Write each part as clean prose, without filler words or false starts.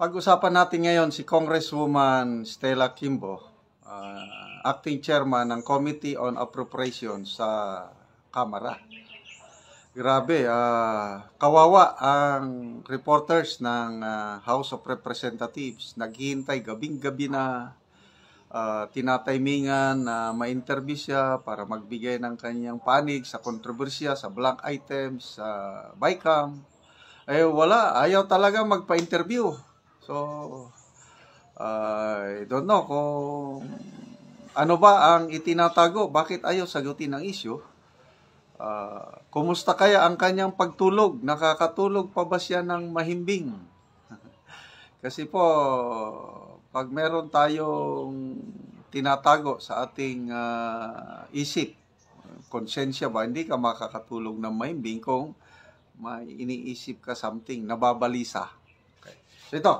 Pag-usapan natin ngayon si Congresswoman Stella Kimbo, acting chairman ng Committee on Appropriations sa Kamara. Grabe, kawawa ang reporters ng House of Representatives. Naghihintay gabing-gabi na tinatimingan na ma-interview siya para magbigay ng kanyang panig sa kontrobersya, sa blank items, sa BICAM. Wala, ayaw talaga magpa-interview. So, I don't know kung ano ba ang itinatago, bakit ayaw sagutin ang issue. Kumusta kaya ang kanyang pagtulog? Nakakatulog pa ba siya ng mahimbing? Kasi po, pag meron tayong tinatago sa ating isip, konsensya ba, hindi ka makakatulog ng mahimbing kung may iniisip ka something, nababalisa. Okay. So ito,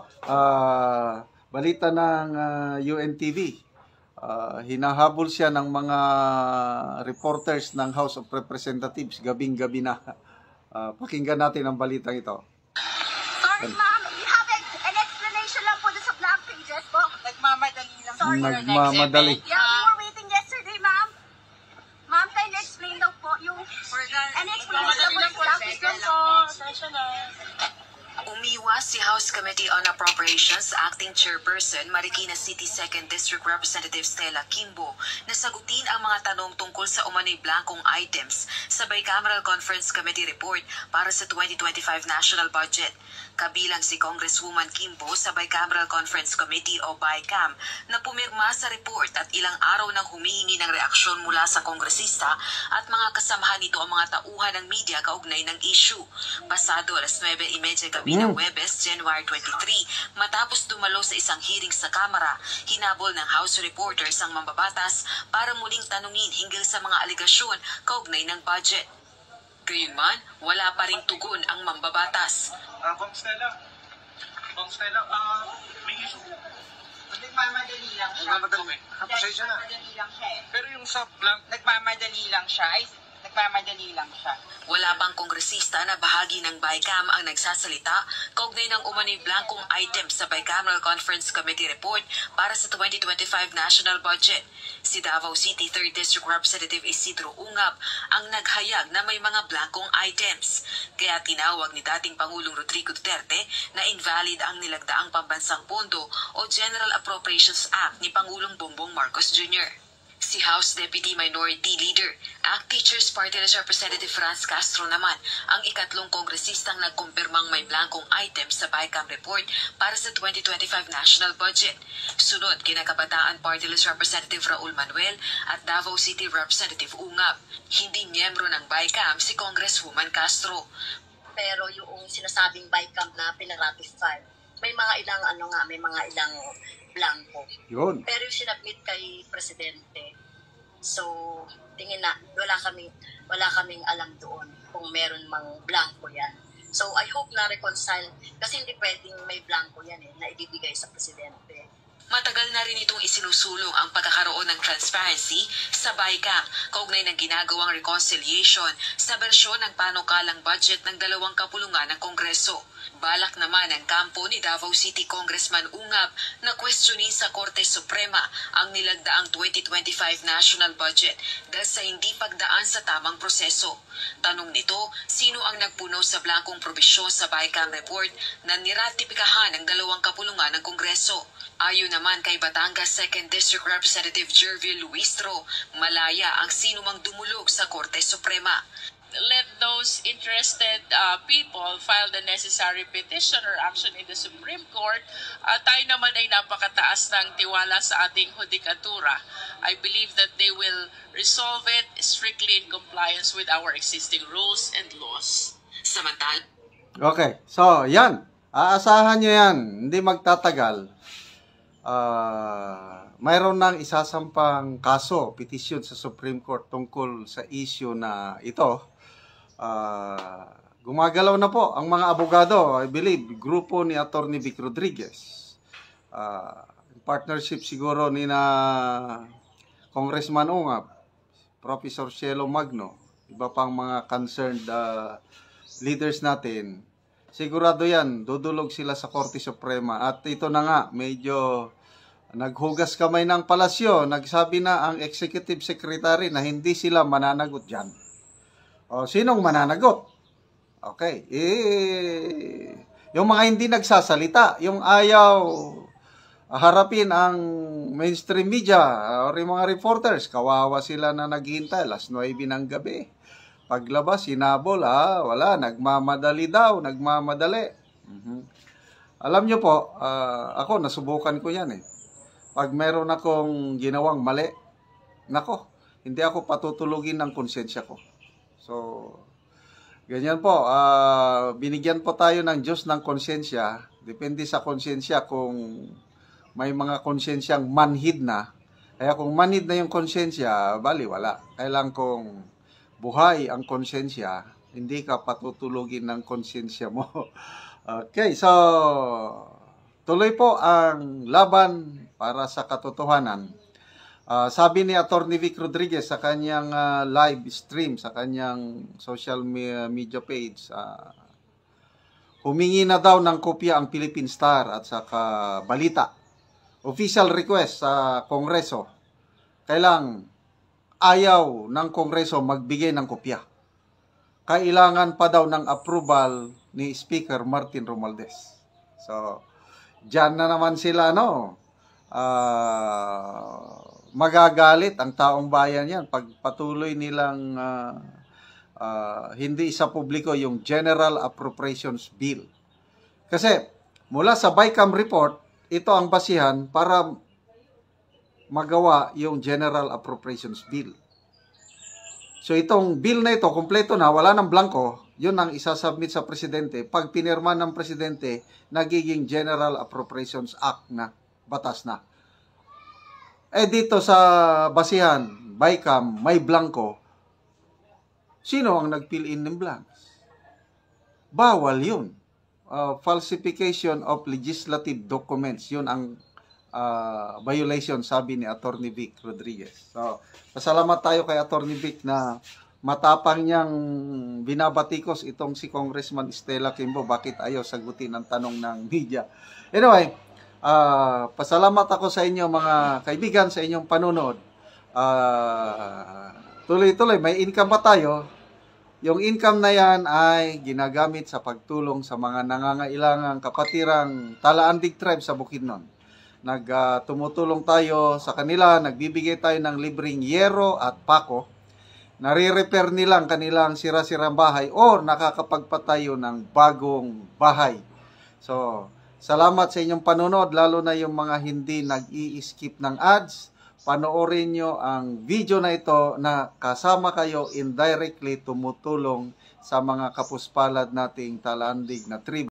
balita ng UNTV. Hinahabol siya ng mga reporters ng House of Representatives gabing-gabi na. Pakinggan natin ang balitang ito. Sorry ma'am, we have an explanation lang po sa blank pages po. Nagmamadali lang. Sorry. Nagmamadali. Yeah, we were waiting yesterday ma'am. Ma'am, can you explain daw po yung... An explanation lang po sa blank pages po. Umiwas si House Committee on Appropriations Acting Chairperson Marikina City 2nd District Representative Stella Kimbo na sagutin ang mga tanong tungkol sa umano'y blankong items sa Bicameral Conference Committee report para sa 2025 National Budget. Kabilang si Congresswoman Kimbo sa Bicameral Conference Committee o BICAM na pumirma sa report at ilang araw nang humihingi ng reaksyon mula sa kongresista at mga kasamahan nito ang mga tauhan ng media kaugnay ng issue. Pasado alas 9:30 gabi ng Huwebes, January 23, matapos dumalo sa isang hearing sa Kamara, hinabol ng House reporters ang mambabatas para muling tanungin hinggil sa mga aligasyon kaugnay ng budget. Gayunman, wala pa ring tugon ang mambabatas. Kung Stella, may issue. Nagmamadali lang siya. Pasensya na. Nagmamadali lang siya eh. Pero yung sa blank, Nagmamadali lang siya. Nagmamadali lang siya. Wala pang kongresista na bahagi ng BICAM ang nagsasalita kaugnay ng umano'y blankong item sa Bicameral Conference Committee report para sa 2025 National Budget. Si Davao City 3rd District Representative Isidro Ungab ang naghayag na may mga blankong items. Kaya tinawag ni dating Pangulong Rodrigo Duterte na invalid ang nilagdaang pambansang pondo o General Appropriations Act ni Pangulong Bongbong Marcos Jr. Si House Deputy Minority Leader, ACT Teachers Party List Representative Franz Castro naman ang ikatlong kongresistang nagkumpirmang may blankong item sa BICAM report para sa 2025 National Budget. Sunod kina Kabataan Party List Representative Raul Manuel at Davao City Representative Ungab. Hindi miyembro ng BICAM si Congresswoman Castro. Pero yung sinasabing BICAM na pinaratify, may mga ilang blanco. Yun. Pero yung sinabmit kay Presidente, so tingin na wala kaming alam doon kung meron mang blanco yan. So I hope na reconcile kasi hindi pwedeng may blanco yan na ibibigay sa Presidente. Matagal na rin itong isinusulong ang pagkakaroon ng transparency sa BICAM kaugnay ng ginagawang reconciliation sa bersyon ng panukalang budget ng dalawang kapulungan ng Kongreso. Balak naman ng kampo ni Davao City Congressman Ungab na questionin sa Korte Suprema ang nilagdaang 2025 national budget dahil sa hindi pagdaan sa tamang proseso. Tanong nito, sino ang nagpuno sa blankong probisyon sa BICAM report na niratipikahan ng dalawang kapulungan ng Kongreso? Ayon naman kay Batangas 2nd District Representative Jervil Luistro, malaya ang sinumang dumulog sa Korte Suprema. Let those interested people file the necessary petition or action in the Supreme Court. Tayo naman ay napakataas ng tiwala sa ating hudikatura. I believe that they will resolve it strictly in compliance with our existing rules and laws. Samantala, Okay, so yan. Aasahan nyo yan. Hindi magtatagal. Mayroon nang isasampang kaso, petisyon sa Supreme Court tungkol sa issue na ito. Gumagalaw na po ang mga abogado, I believe, grupo ni Attorney Vic Rodriguez. Partnership siguro ni na Congressman Ungab, Professor Cielo Magno, iba pang mga concerned leaders natin. sigurado yan, dudulog sila sa Korte Suprema. At ito na nga, medyo naghugas kamay ng palasyo, nagsabi na ang Executive Secretary na hindi sila mananagot dyan. O, sinong mananagot? Okay, yung mga hindi nagsasalita, yung ayaw harapin ang mainstream media or yung mga reporters, kawawa sila na naghihintay, 9:00 ng gabi. Paglabas, sinabol, wala, nagmamadali daw, nagmamadali. Alam nyo po, ako, nasubukan ko yan eh. Pag meron akong ginawang mali, nako, hindi ako patutulugin ng konsensya ko. So, ganyan po, binigyan po tayo ng Diyos ng konsensya. Depende sa konsensya kung may mga konsensyang manhid na. Kaya kung manhid na yung konsensya, bali wala. Kailangan kung buhay ang konsensya, hindi ka patutulugin ng konsensya mo. Okay, so tuloy po ang laban para sa katotohanan. Sabi ni Atty. Vic Rodriguez sa kanyang live stream, sa kanyang social media page, humingi na daw ng kopya ang Philippine Star at saka balita. Official request sa Kongreso. Kailang ayaw ng Kongreso magbigay ng kopya. Kailangan pa daw ng approval ni Speaker Martin Romualdez. So, dyan na naman sila, magagalit ang taong bayan yan pag patuloy nilang hindi sa publiko yung General Appropriations Bill. Kasi, mula sa BICAM report, ito ang basihan para magawa yung General Appropriations Bill. So itong bill na ito, kompleto na, wala ng blanco, yun ang isasubmit sa presidente. Pag pinirma ng presidente, nagiging General Appropriations Act na, batas na. Dito sa basihan, BICAM, may blanco, sino ang nag-fill in ng blanks? Bawal yun. Falsification of legislative documents, yun ang violation, sabi ni Atty. Vic Rodriguez. So, pasalamat tayo kay Atty. Vic na matapang niyang binabatikos itong si Congressman Stella Quimbo. Bakit ayaw sagutin ang tanong ng media? Anyway, pasalamat ako sa inyo mga kaibigan sa inyong panonood. Tuloy-tuloy, may income pa tayo. Yung income na yan ay ginagamit sa pagtulong sa mga nangangailangang kapatirang Talaandig Tribe sa Bukidnon. Tumutulong tayo sa kanila, nagbibigay tayo ng libreng yero at pako. Nare-repair nilang kanilang sira-sirang bahay o nakakapagpatayo ng bagong bahay. So, salamat sa inyong panonood, lalo na yung mga hindi nag-i-skip ng ads. Panoorin nyo ang video na ito na kasama kayo indirectly tumutulong sa mga kapuspalad nating Talaandig na tribe.